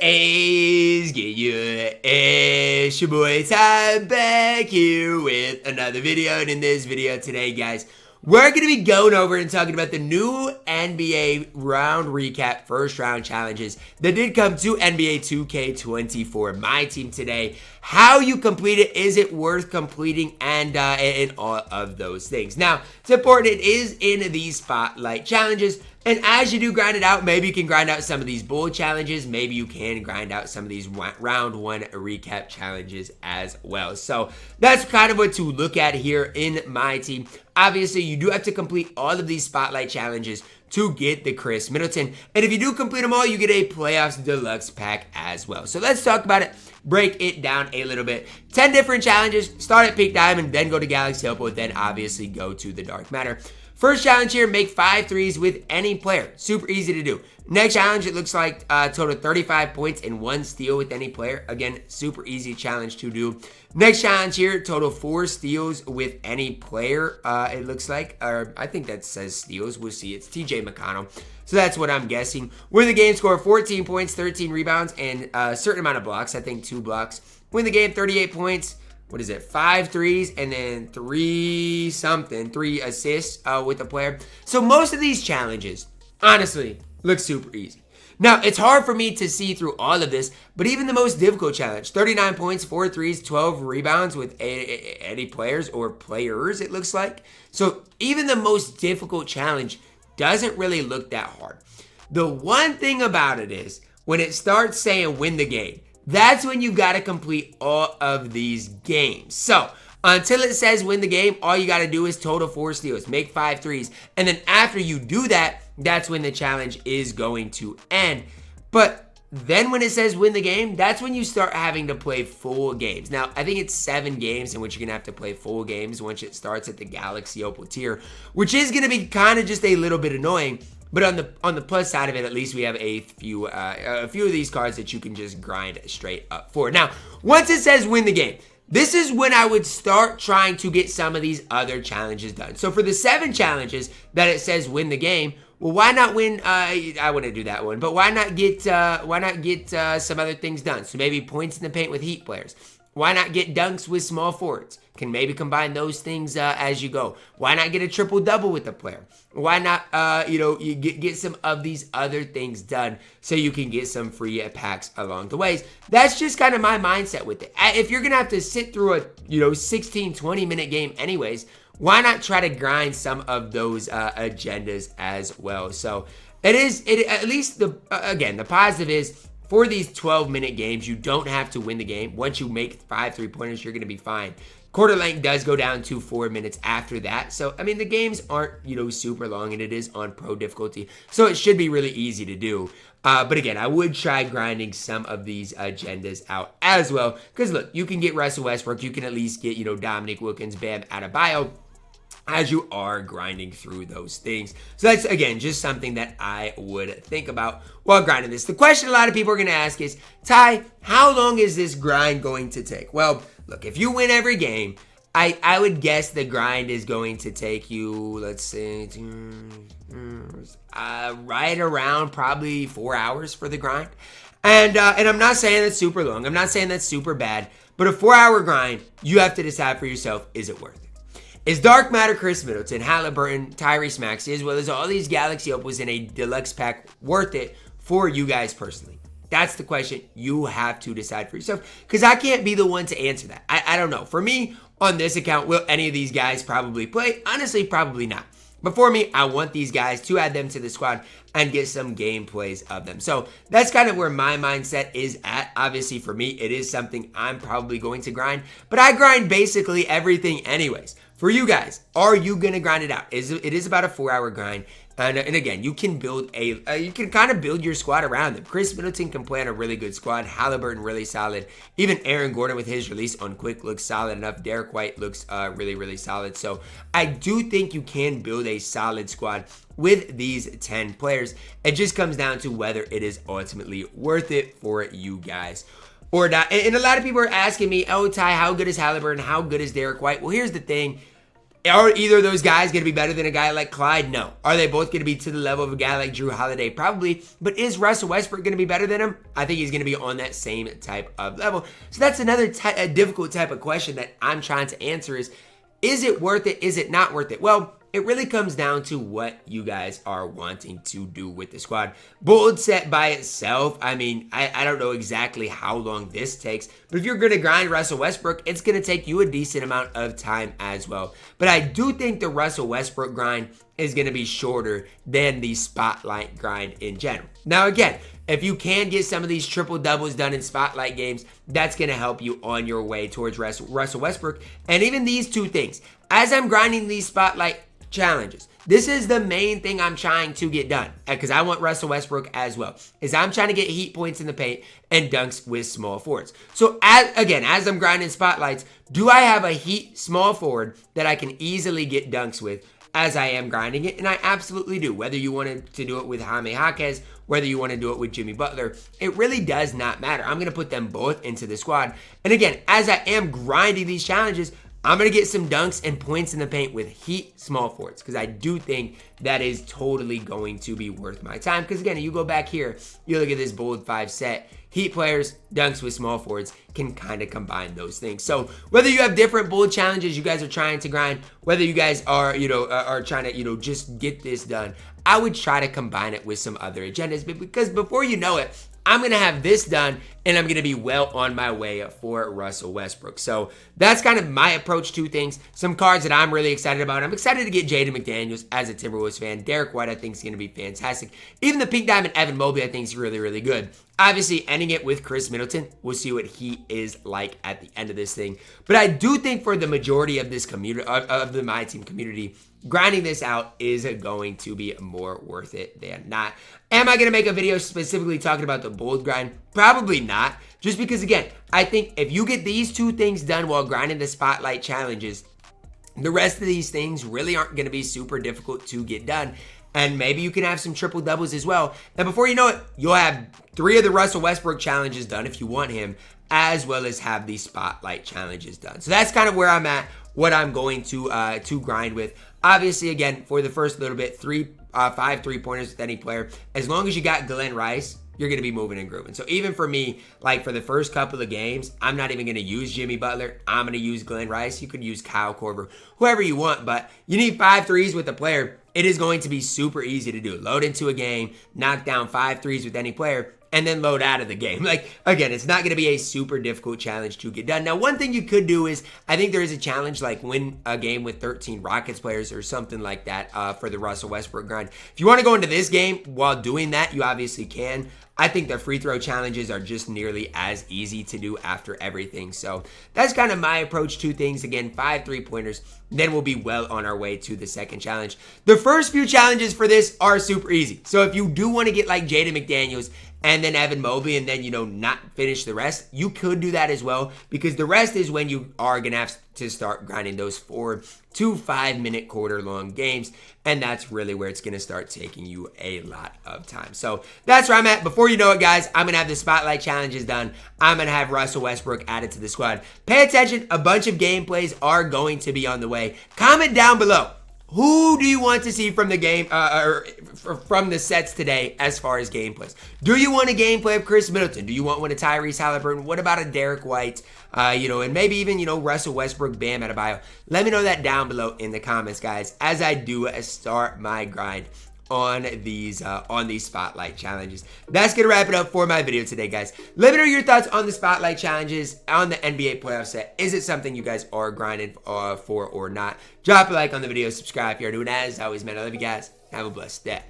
is get you? It's your boy Ty back here with another video, and in this video today, guys, we're going to be going over and talking about the new NBA round recap first round challenges that did come to NBA 2K24 MyTEAM today. How you complete it, is it worth completing, and all of those things. Now, it's important, it is in these spotlight challenges, and as you do grind it out, maybe you can grind out some of these bold challenges, maybe you can grind out some of these round one recap challenges as well. So that's kind of what to look at here in MyTEAM. Obviously, you do have to complete all of these spotlight challenges to get the Khris Middleton. And if you do complete them all, you get a Playoffs Deluxe pack as well. So let's talk about it, break it down a little bit. 10 different challenges, start at Peak Diamond, then go to Galaxy Opal, then obviously go to the Dark Matter. First challenge here, make 5 threes with any player. Super easy to do. Next challenge, it looks like total 35 points and 1 steal with any player. Again, super easy challenge to do. Next challenge here, total 4 steals with any player. It looks like, or I think that says steals. We'll see. It's TJ McConnell. So that's what I'm guessing. Win the game, score 14 points, 13 rebounds, and a certain amount of blocks. I think 2 blocks. Win the game, 38 points. What is it? 5 threes and then 3 assists with the player. So most of these challenges, honestly, look super easy. Now, it's hard for me to see through all of this, but even the most difficult challenge, 39 points, 4 threes, 12 rebounds with any players or players, it looks like. So even the most difficult challenge doesn't really look that hard. The one thing about it is, when it starts saying win the game, that's when you got to complete all of these games. So until it says win the game, all you got to do is total 4 steals, make 5 threes. And then after you do that, that's when the challenge is going to end. But then when it says win the game, that's when you start having to play full games. Now, I think it's 7 games in which you're going to have to play full games once it starts at the Galaxy Opal tier, which is going to be kind of just a little bit annoying. But on the plus side of it, at least we have a few of these cards that you can just grind straight up for. Now, once it says win the game, this is when I would start trying to get some of these other challenges done. So for the 7 challenges that it says win the game, well, why not win? I wouldn't do that one, but why not get some other things done? So maybe points in the paint with Heat players. Why not get dunks with small forwards? Can maybe combine those things as you go. Why not get a triple-double with the player? Why not, you get some of these other things done so you can get some free packs along the ways. That's just kind of my mindset with it. If you're going to have to sit through a, 16, 20-minute game anyways, why not try to grind some of those agendas as well? So at least the positive is, for these 12-minute games, you don't have to win the game. Once you make 5 3-pointers, you're going to be fine. Quarter length does go down to 4 minutes after that. So, I mean, the games aren't, super long, and it is on pro difficulty. So it should be really easy to do. But again, I would try grinding some of these agendas out as well. Because, look, you can get Russell Westbrook. You can at least get, Dominique Wilkins, Bam Adebayo, as you are grinding through those things. So that's, again, just something that I would think about while grinding this. The question a lot of people are going to ask is, Ty, how long is this grind going to take? Well, look, if you win every game, I would guess the grind is going to take you, let's say, right around probably 4 hours for the grind. And I'm not saying that's super long. I'm not saying that's super bad. But a 4-hour grind, you have to decide for yourself, is it worth it? Is Dark Matter, Khris Middleton, Haliburton, Tyrese Maxey, as well as all these Galaxy Opals in a deluxe pack worth it for you guys personally? That's the question you have to decide for yourself, because I can't be the one to answer that. I don't know. For me, on this account, will any of these guys probably play? Honestly, probably not. But for me, I want these guys to add them to the squad and get some gameplays of them. So that's kind of where my mindset is at. Obviously, for me, it is something I'm probably going to grind. But I grind basically everything anyways. For you guys, are you going to grind it out? It is about a 4-hour grind. And again, you can you can kind of build your squad around them. Khris Middleton can play on a really good squad. Haliburton really solid. Even Aaron Gordon with his release on quick looks solid enough. Derrick White looks really, really solid. So I do think you can build a solid squad with these 10 players. It just comes down to whether it is ultimately worth it for you guys or not. And a lot of people are asking me, oh, Ty, how good is Haliburton? How good is Derrick White? Well, here's the thing. Are either of those guys going to be better than a guy like Clyde? No. Are they both going to be to the level of a guy like Jrue Holiday? Probably. But is Russell Westbrook going to be better than him? I think he's going to be on that same type of level. So that's another difficult type of question that I'm trying to answer is it worth it? Is it not worth it? Well, it really comes down to what you guys are wanting to do with the squad. Bold set by itself, I mean, I don't know exactly how long this takes, but if you're going to grind Russell Westbrook, it's going to take you a decent amount of time as well. But I do think the Russell Westbrook grind is going to be shorter than the spotlight grind in general. Now, again, if you can get some of these triple doubles done in spotlight games, that's going to help you on your way towards Russell Westbrook. And even these two things, as I'm grinding these spotlight challenges, this is the main thing I'm trying to get done, because I want Russell Westbrook as well, is I'm trying to get heat points in the paint and dunks with small forwards. So as I'm grinding spotlights, do I have a heat small forward that I can easily get dunks with as I am grinding it? And I absolutely do. Whether you wanted to do it with Jaime Jaquez, whether you want to do it with Jimmy Butler, it really does not matter. I'm going to put them both into the squad. And again, as I am grinding these challenges, I'm going to get some dunks and points in the paint with heat small forwards, because I do think that is totally going to be worth my time. Because again, you go back here, you look at this bold 5 set, heat players, dunks with small forwards can kind of combine those things. So whether you have different bold challenges you guys are trying to grind, whether you guys are, are trying to, just get this done, I would try to combine it with some other agendas, because before you know it, I'm going to have this done, and I'm going to be well on my way for Russell Westbrook. So that's kind of my approach to things. Some cards that I'm really excited about. I'm excited to get Jaden McDaniels as a Timberwolves fan. Derrick White, I think, is going to be fantastic. Even the Pink Diamond Evan Mobley, I think, is really, really good. Obviously, ending it with Khris Middleton. We'll see what he is like at the end of this thing. But I do think for the majority of this community, of the MyTEAM community, grinding this out is going to be more worth it than not. Am I going to make a video specifically talking about the bold grind? Probably not. Just because, again, I think if you get these two things done while grinding the spotlight challenges, the rest of these things really aren't going to be super difficult to get done. And maybe you can have some triple doubles as well. And before you know it, you'll have 3 of the Russell Westbrook challenges done if you want him, as well as have the spotlight challenges done. So that's kind of where I'm at, what I'm going to grind with. Obviously, again, for the first little bit, 5 3-pointers with any player. As long as you got Glenn Rice, you're going to be moving and grooving. So even for me, like for the first couple of games, I'm not even going to use Jimmy Butler. I'm going to use Glenn Rice. You could use Kyle Korver, whoever you want, but you need 5 threes with a player. It is going to be super easy to do. Load into a game, knock down 5 threes with any player, and then load out of the game. Like, again, it's not going to be a super difficult challenge to get done. Now, one thing you could do is, I think there is a challenge like win a game with 13 Rockets players or something like that for the Russell Westbrook grind. If you want to go into this game while doing that, you obviously can. I think the free throw challenges are just nearly as easy to do after everything. So that's kind of my approach to things. Again, 5 3-pointers, then we'll be well on our way to the second challenge. The first few challenges for this are super easy. So if you do want to get like Jaden McDaniels and then Evan Mobley and then, not finish the rest, you could do that as well, because the rest is when you are going to have to start grinding those 4 to 5 minute quarter long games. And that's really where it's going to start taking you a lot of time. So that's where I'm at. Before you know it, guys, I'm going to have the spotlight challenges done. I'm going to have Russell Westbrook added to the squad. Pay attention. A bunch of gameplays are going to be on the way. Comment down below. Who do you want to see from the game, or from the sets today as far as gameplays? Do you want a gameplay of Khris Middleton? Do you want one of Tyrese Haliburton? What about a Derrick White? And maybe even, Russell Westbrook, Bam Adebayo. Let me know that down below in the comments, guys, as I do start my grind on these spotlight challenges. That's gonna wrap it up for my video today, guys. Let me know your thoughts on the spotlight challenges on the NBA playoff set. Is it something you guys are grinding for or not? Drop a like on the video, subscribe if you're new, and as always, man, I love you guys. Have a blessed day.